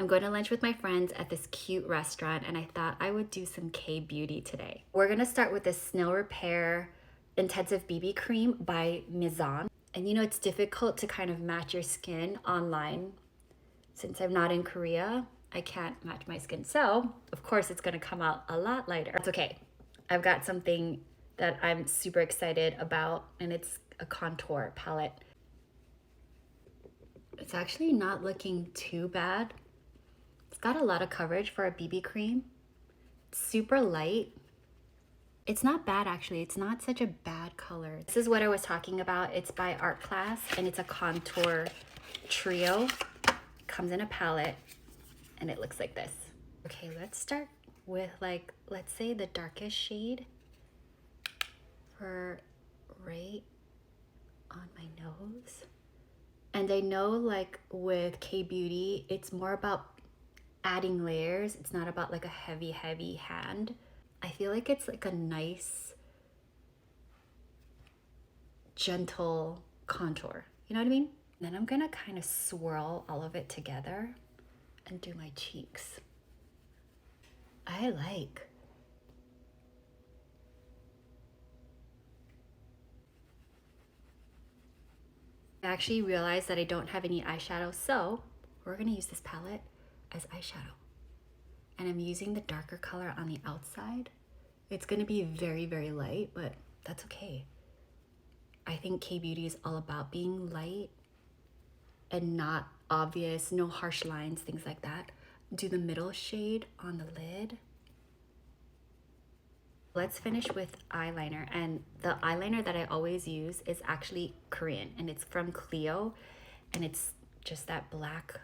I'm going to lunch with my friends at this cute restaurant and I thought I would do some K-beauty today. We're gonna start with this Snail Repair Intensive BB Cream by Mizon. And you know, it's difficult to kind of match your skin online. Since I'm not in Korea, I can't match my skin. So, of course, it's gonna come out a lot lighter. That's okay. I've got something that I'm super excited about, and it's a contour palette. It's actually not looking too bad. It's got a lot of coverage for a BB cream. It's super light. It's not bad actually. It's not such a bad color. This is what I was talking about. It's by Artclass and it's a contour trio. It comes in a palette and it looks like this. Okay, let's start with like, let's say the darkest shade for right on my nose. And I know like with K-beauty, it's more about adding layers. It's not about like a heavy hand. I feel like it's like a nice, gentle contour. You know what I mean? Then I'm gonna kind of swirl all of it together and do my cheeks. I actually realized that I don't have any eyeshadow, so we're gonna use this palette as eyeshadow. And I'm using the darker color on the outside. It's gonna be very, very light, but that's okay. I think K-beauty is all about being light and not obvious, no harsh lines, things like that. Do the middle shade on the lid. Let's finish with eyeliner, and the eyeliner that I always use is actually Korean, and it's from Clio, and it's just that black,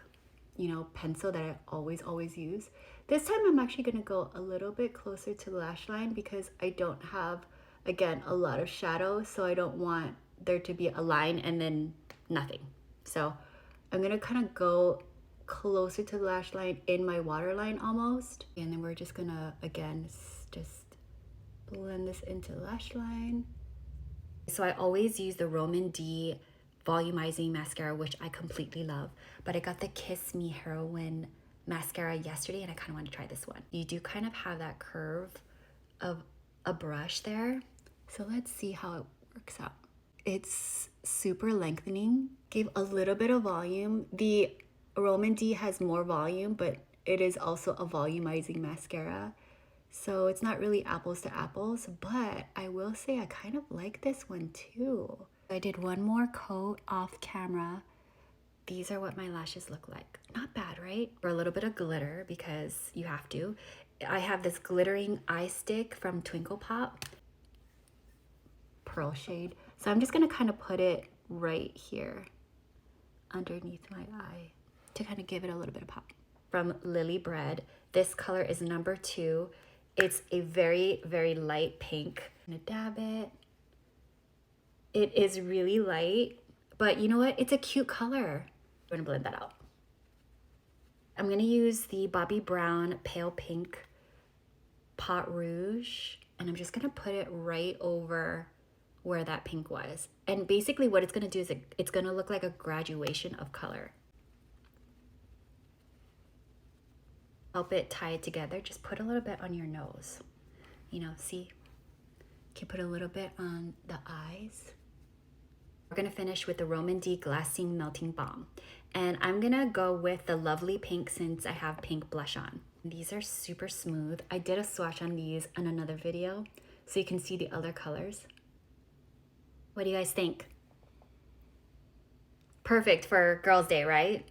you know, pencil that I always use. This time I'm actually gonna go a little bit closer to the lash line because I don't have, again, a lot of shadow, so I don't want there to be a line and then nothing. So I'm gonna kind of go closer to the lash line in my waterline almost. And then we're just gonna, again, just blend this into the lash line. So I always use the Rom&nd volumizing mascara, which I completely love, but I got the Kiss Me Heroine mascara yesterday and I kind of want to try this one. You do kind of have that curve of a brush there, so let's see how it works out. It's super lengthening, gave a little bit of volume. The Rom&nd has more volume, but it is also a volumizing mascara, so it's not really apples to apples, but I will say I kind of like this one too. I did one more coat off camera. These are what my lashes look like. Not bad, right? For a little bit of glitter, because you have to. I have this glittering eye stick from Twinklepop. Pearl shade. So I'm just gonna kind of put it right here underneath my eye to kind of give it a little bit of pop. From Lilybred, this color is number 2. It's a very, very light pink. I'm gonna dab it. It is really light, but you know what? It's a cute color. I'm gonna blend that out. I'm gonna use the Bobbi Brown Pale Pink Pot Rouge, and I'm just gonna put it right over where that pink was. And basically what it's gonna do is it's gonna look like a graduation of color. Help it tie it together. Just put a little bit on your nose. You know, see? You can put a little bit on the eyes. We're gonna finish with the Rom&nd Glasting Melting Balm. And I'm gonna go with the Lovely Pink since I have pink blush on. These are super smooth. I did a swatch on these on another video, so you can see the other colors. What do you guys think? Perfect for Girls' Day, right?